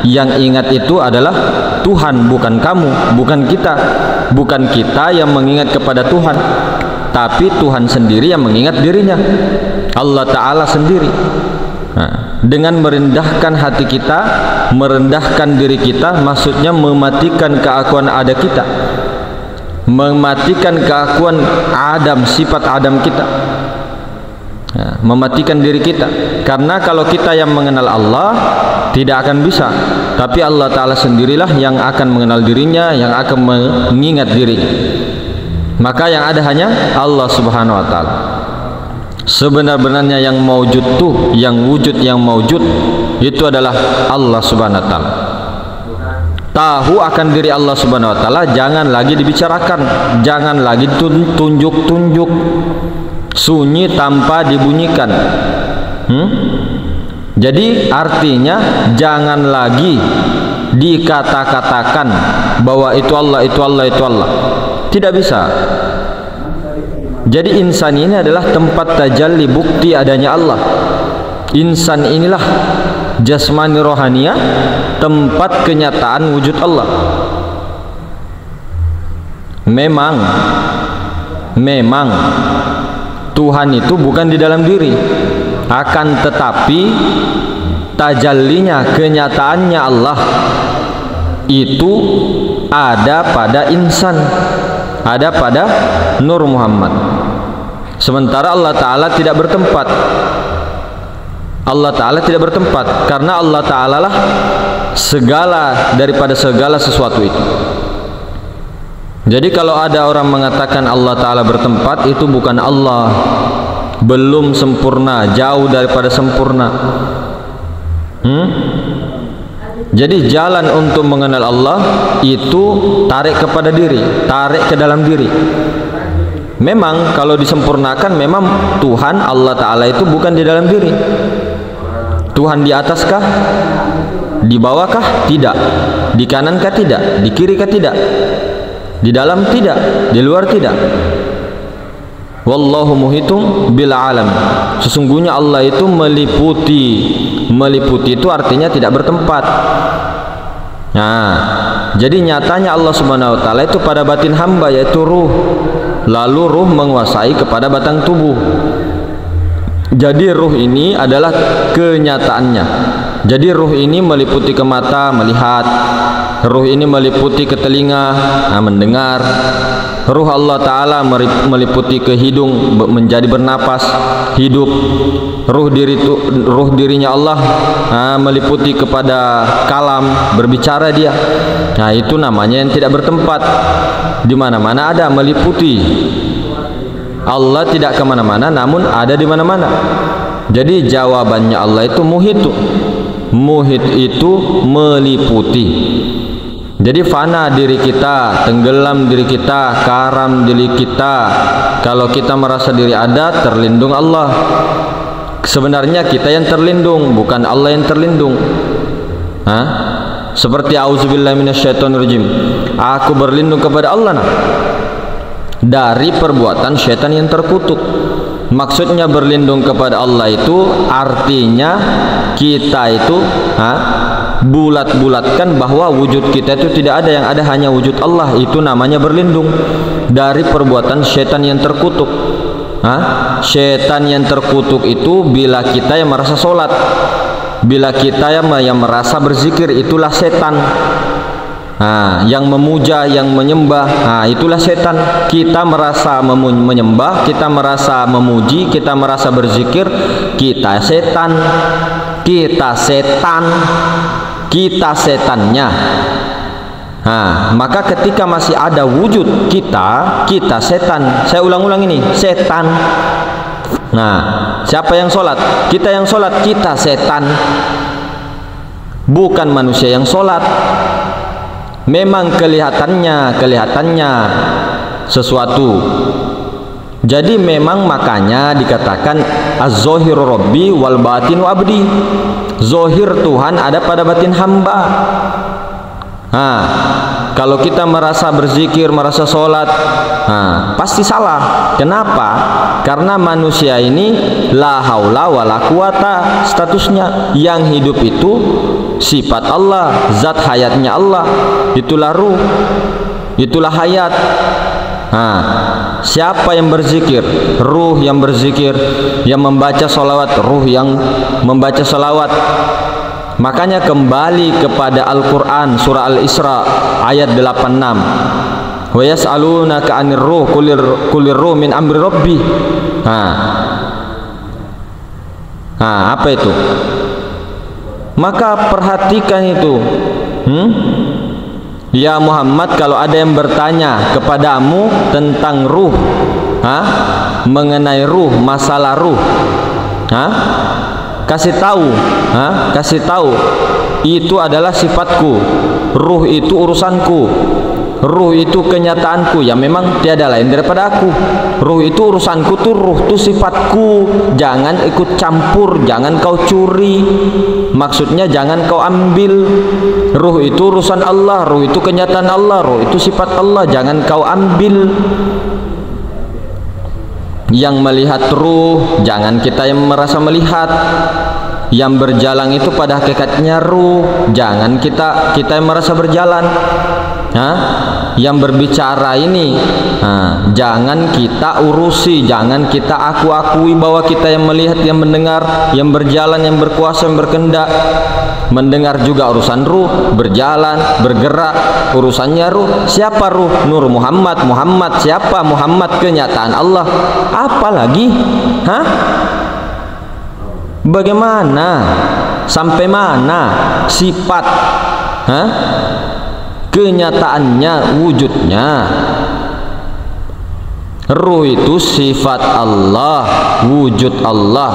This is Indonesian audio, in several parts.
Yang ingat itu adalah Tuhan, bukan kamu, bukan kita. Bukan kita yang mengingat kepada Tuhan, tapi Tuhan sendiri yang mengingat dirinya, Allah Ta'ala sendiri. Nah, dengan merendahkan hati kita, merendahkan diri kita, maksudnya mematikan keakuan ada kita, mematikan keakuan Adam, sifat Adam kita. Nah, mematikan diri kita. Karena kalau kita yang mengenal Allah, tidak akan bisa. Tapi Allah Ta'ala sendirilah yang akan mengenal dirinya, yang akan mengingat dirinya. Maka yang ada hanya Allah Subhanahu wa Ta'ala. Sebenar-benarnya yang maujud tuh, yang wujud, yang maujud itu adalah Allah Subhanahu wa Ta'ala. Tahu akan diri Allah Subhanahu wa Ta'ala jangan lagi dibicarakan, jangan lagi tunjuk-tunjuk, sunyi tanpa dibunyikan. Jadi artinya jangan lagi dikata-katakan bahwa itu Allah, itu Allah, itu Allah. Tidak bisa. Jadi insan ini adalah tempat tajalli, bukti adanya Allah. Insan inilah jasmani rohania, tempat kenyataan wujud Allah. Memang Tuhan itu bukan di dalam diri, akan tetapi tajallinya, kenyataannya Allah itu ada pada insan, ada pada Nur Muhammad. Sementara Allah Ta'ala tidak bertempat. Allah Ta'ala tidak bertempat, karena Allah Ta'ala lah segala daripada segala sesuatu itu. Jadi kalau ada orang mengatakan Allah Ta'ala bertempat, itu bukan Allah, belum sempurna, jauh daripada sempurna. Jadi jalan untuk mengenal Allah itu tarik kepada diri, tarik ke dalam diri. Memang kalau disempurnakan, memang Tuhan Allah Ta'ala itu bukan di dalam diri. Tuhan di ataskah? Di bawahkah? Tidak. Di kanankah? Tidak. Di kirikah? Tidak. Di dalam? Tidak. Di luar? Tidak. Wallahu muhitum bil alam. Sesungguhnya Allah itu meliputi. Meliputi itu artinya tidak bertempat. Nah, jadi nyatanya Allah Subhanahu wa Ta'ala itu pada batin hamba, yaitu ruh. Lalu ruh menguasai kepada batang tubuh. Jadi ruh ini adalah kenyataannya. Jadi ruh ini meliputi ke mata, melihat. Ruh ini meliputi ke telinga, mendengar. Ruh Allah Ta'ala meliputi ke hidung, menjadi bernapas, hidup. Ruh dirinya Allah meliputi kepada kalam, berbicara dia. Nah, itu namanya yang tidak bertempat. Di mana-mana ada, meliputi. Allah tidak kemana-mana, namun ada di mana-mana. Jadi jawabannya Allah itu muhitu. Muhit itu meliputi. Jadi fana diri kita, tenggelam diri kita, karam diri kita. Kalau kita merasa diri ada, terlindung Allah. Sebenarnya kita yang terlindung, bukan Allah yang terlindung. Seperti auzubillahi minasyaitonirrajim. Aku berlindung kepada Allah dari perbuatan syaitan yang terkutuk. Maksudnya berlindung kepada Allah itu artinya kita itu bulat-bulatkan bahwa wujud kita itu tidak ada, yang ada hanya wujud Allah. Itu namanya berlindung dari perbuatan syaitan yang terkutuk. Syaitan yang terkutuk itu bila kita yang merasa sholat, bila kita yang merasa berzikir, itulah setan. Yang memuja, yang menyembah, itulah setan. Kita merasa menyembah, kita merasa memuji, kita merasa berzikir, kita setan. Kita setan, kita setannya. Maka ketika masih ada wujud kita, kita setan. Saya ulang-ulang ini, setan. Siapa yang sholat? Kita yang sholat, kita setan. Bukan manusia yang sholat. Memang kelihatannya sesuatu. Jadi memang makanya dikatakan az-zahiru rabbi wal batinu abdi. Zahir Tuhan ada pada batin hamba. kalau kita merasa berzikir, merasa sholat, pasti salah. Kenapa? Karena manusia ini la haula wala quwata statusnya. Yang hidup itu sifat Allah, zat hayatnya Allah. Itulah ruh, itulah hayat. Siapa yang berzikir? Ruh yang berzikir. Yang membaca sholawat, ruh yang membaca sholawat. Makanya kembali kepada Al-Quran surah Al-Isra ayat 86. Wa yas'alunaka 'anir ruh qulir ruh min amri rabbi. Apa itu? Maka perhatikan itu. Ya Muhammad, kalau ada yang bertanya kepadamu tentang ruh, mengenai ruh, masalah ruh, kasih tahu, itu adalah sifatku, ruh itu urusanku, ruh itu kenyataanku, ya memang tiada lain daripada aku. Ruh itu urusanku tuh, ruh itu sifatku. Jangan ikut campur, jangan kau curi. Maksudnya jangan kau ambil. Ruh itu urusan Allah, ruh itu kenyataan Allah, ruh itu sifat Allah, jangan kau ambil. Yang melihat ruh, jangan kita yang merasa melihat. Yang berjalan itu pada hakikatnya ruh, jangan kita yang merasa berjalan. Yang berbicara ini, jangan kita urusi, jangan kita akui bahwa kita yang melihat, yang mendengar, yang berjalan, yang berkuasa, yang berkehendak. Mendengar juga urusan ruh, berjalan, bergerak, urusannya ruh. Siapa ruh? Nur Muhammad. Muhammad siapa? Muhammad kenyataan Allah. Apa lagi? Bagaimana? Sampai mana sifat? Kenyataannya, wujudnya. Ruh itu sifat Allah, wujud Allah.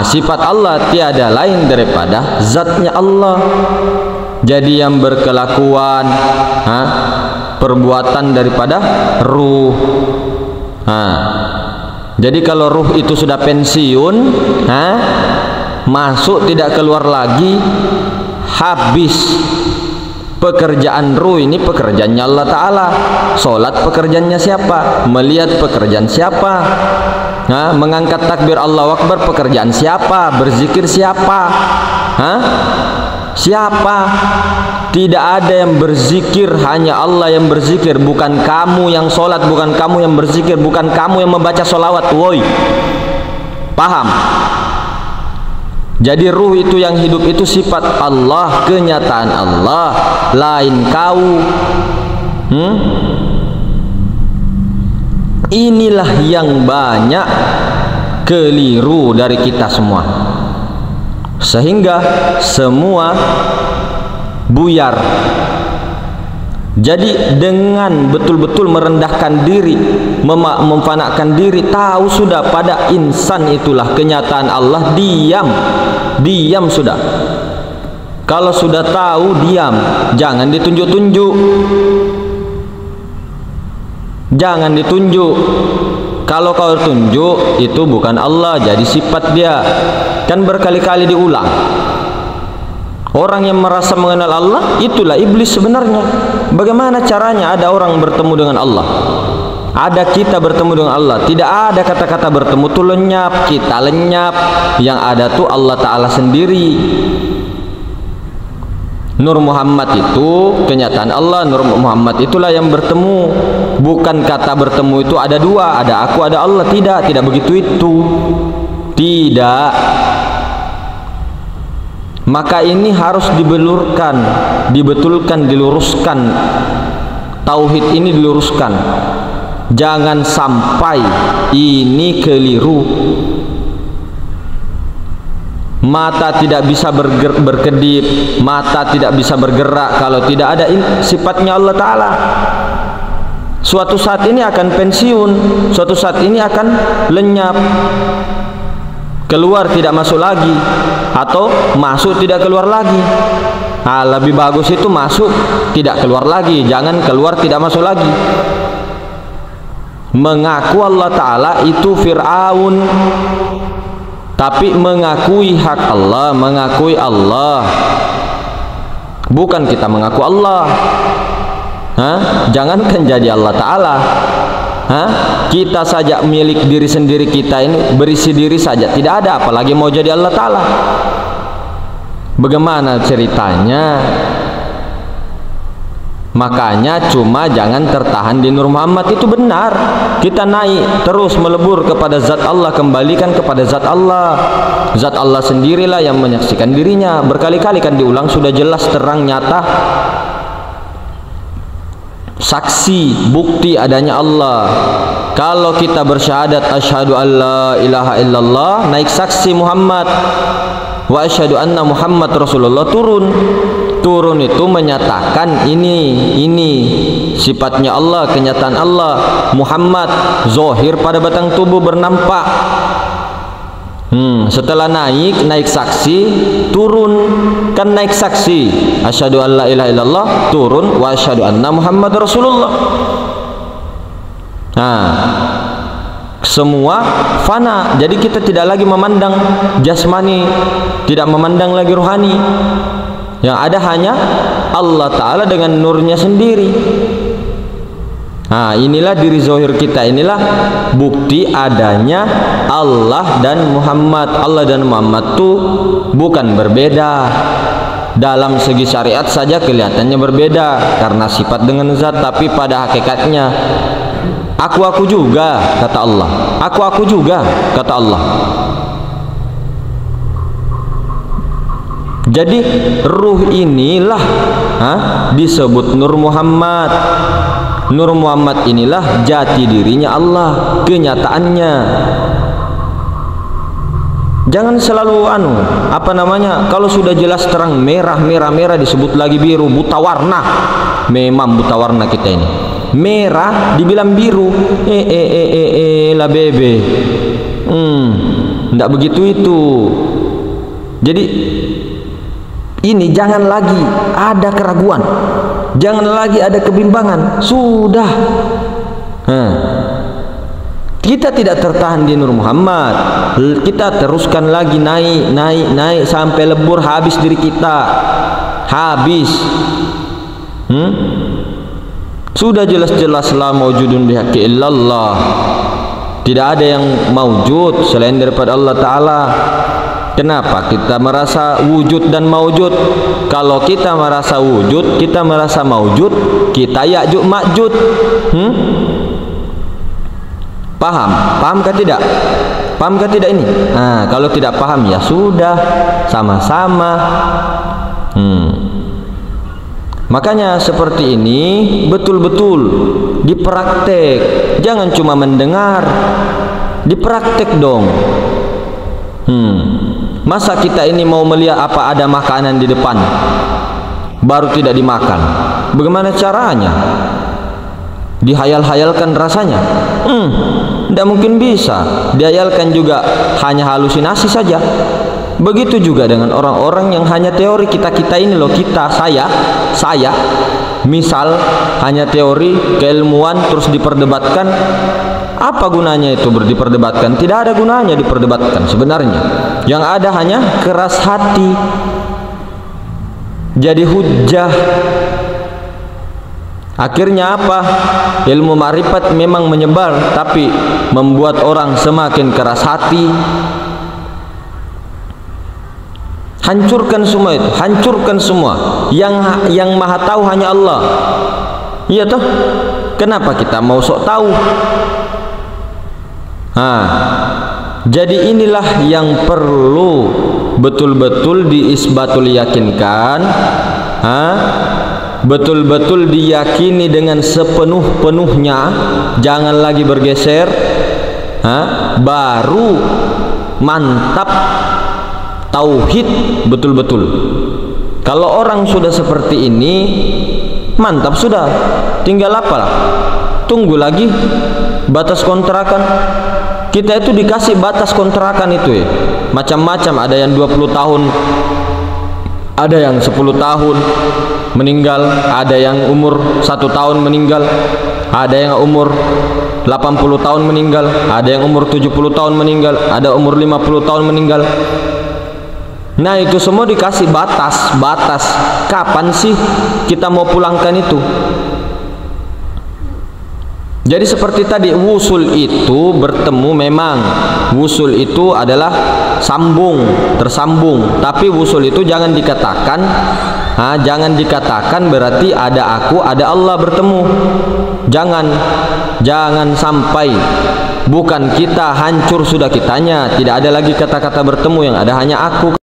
Sifat Allah tiada lain daripada zatnya Allah. Jadi yang berkelakuan, perbuatan daripada ruh. Jadi kalau ruh itu sudah pensiun, masuk tidak keluar lagi, habis. Pekerjaan ruh ini pekerjaannya Allah Ta'ala. Sholat pekerjaannya siapa? Melihat pekerjaan siapa? Mengangkat takbir Allahu Akbar pekerjaan siapa? Berzikir siapa? Siapa? Tidak ada yang berzikir, hanya Allah yang berzikir. Bukan kamu yang sholat, bukan kamu yang berzikir, bukan kamu yang membaca sholawat. Woi, paham? Jadi ruh itu yang hidup itu sifat Allah, kenyataan Allah, lain kau. Inilah yang banyak keliru dari kita semua, sehingga semua buyar. Jadi dengan betul-betul merendahkan diri, memfanakan diri, tahu sudah pada insan itulah kenyataan Allah, diam sudah. Kalau sudah tahu, diam, jangan ditunjuk-tunjuk, jangan ditunjuk. Kalau kau tunjuk, itu bukan Allah, jadi sifat dia. Kan berkali-kali diulang. Orang yang merasa mengenal Allah, itulah iblis sebenarnya. Bagaimana caranya ada orang bertemu dengan Allah? Ada kita bertemu dengan Allah. Tidak ada kata-kata bertemu itu lenyap, kita lenyap. Yang ada tuh Allah Ta'ala sendiri. Nur Muhammad itu kenyataan Allah. Nur Muhammad itulah yang bertemu. Bukan kata bertemu itu ada dua, ada aku, ada Allah. Tidak begitu itu. Tidak. Maka ini harus dibelurkan, dibetulkan, diluruskan. Tauhid ini diluruskan. Jangan sampai ini keliru. Mata tidak bisa berkedip, mata tidak bisa bergerak kalau tidak ada sifatnya Allah Ta'ala. Suatu saat ini akan pensiun, suatu saat ini akan lenyap, keluar tidak masuk lagi, atau masuk tidak keluar lagi. Lebih bagus itu masuk tidak keluar lagi, jangan keluar tidak masuk lagi. Mengaku Allah Ta'ala itu Fir'aun, tapi mengakui hak Allah, mengakui Allah, bukan kita mengaku Allah. Jangankan jadi Allah Ta'ala, kita saja milik diri sendiri kita ini, berisi diri saja tidak ada, apalagi mau jadi Allah Ta'ala. Bagaimana ceritanya? Makanya cuma jangan tertahan di Nur Muhammad, itu benar. Kita naik terus melebur kepada zat Allah, kembalikan kepada zat Allah. Zat Allah sendirilah yang menyaksikan dirinya. Berkali-kali kan diulang, sudah jelas terang nyata, saksi bukti adanya Allah. Kalau kita bersyahadat asyhadu alla ilaha illallah, naik saksi Muhammad wa asyhadu anna Muhammad Rasulullah, turun itu menyatakan ini sifatnya Allah, kenyataan Allah. Muhammad zohir pada batang tubuh bernampak. Setelah naik saksi, turun kan, naik saksi asyhadu alla ilaha illallah, turun wa asyhadu anna Muhammad Rasulullah. Semua fana, jadi kita tidak lagi memandang jasmani, tidak memandang lagi rohani. Yang ada hanya Allah Ta'ala dengan nurnya sendiri. Inilah diri zohir kita, inilah bukti adanya Allah dan Muhammad. Allah dan Muhammad itu bukan berbeda. Dalam segi syariat saja kelihatannya berbeda karena sifat dengan zat, tapi pada hakikatnya aku juga kata Allah, aku juga kata Allah. Jadi ruh inilah disebut Nur Muhammad. Nur Muhammad inilah jati dirinya Allah, kenyataannya. Jangan selalu kalau sudah jelas terang merah disebut lagi biru, buta warna. Memang buta warna kita ini. Merah dibilang biru, lah bebe. Nggak begitu itu. Jadi ini jangan lagi ada keraguan, jangan lagi ada kebimbangan. Sudah, kita tidak tertahan di Nur Muhammad, kita teruskan lagi naik sampai lebur, habis diri kita, habis. Sudah jelas-jelas la maujudun bihaqqi illallah, tidak ada yang maujud selain daripada Allah Ta'ala. Kenapa kita merasa wujud dan maujud? Kalau kita merasa wujud, kita merasa maujud, kita ya'juj ma'juj. Pahamkah tidak? Pahamkah tidak ini? Kalau tidak paham ya sudah, sama-sama. Makanya seperti ini betul-betul dipraktek, jangan cuma mendengar, dipraktek dong. Masa kita ini mau melihat apa ada makanan di depan baru tidak dimakan? Bagaimana caranya? Dihayal-hayalkan rasanya? Tidak mungkin bisa. Dihayalkan juga hanya halusinasi saja. Begitu juga dengan orang-orang yang hanya teori. Kita ini loh, saya misal hanya teori keilmuan terus diperdebatkan. Apa gunanya itu diperdebatkan? Tidak ada gunanya diperdebatkan sebenarnya. Yang ada hanya keras hati, jadi hujah. Akhirnya apa? Ilmu ma'rifat memang menyebar, tapi membuat orang semakin keras hati. Hancurkan semua itu, hancurkan semua. Yang maha tahu hanya Allah. Iya toh? Kenapa kita mau sok tahu? Jadi inilah yang perlu betul-betul diisbatul yakinkan, betul-betul diyakini dengan sepenuh-penuhnya, jangan lagi bergeser, baru mantap tauhid betul-betul. Kalau orang sudah seperti ini mantap sudah, tinggal apalah, tunggu lagi batas kontrakan. Kita itu dikasih batas kontrakan itu macam-macam, ada yang 20 tahun, ada yang 10 tahun meninggal, ada yang umur 1 tahun meninggal, ada yang umur 80 tahun meninggal, ada yang umur 70 tahun meninggal, ada umur 50 tahun meninggal. Nah itu semua dikasih batas. Kapan sih kita mau pulangkan itu? Jadi seperti tadi, wusul itu bertemu, memang wusul itu adalah sambung, tersambung. Tapi wusul itu jangan dikatakan berarti ada aku, ada Allah bertemu. Jangan sampai. Bukan kita hancur sudah kitanya, tidak ada lagi kata-kata bertemu, yang ada hanya aku.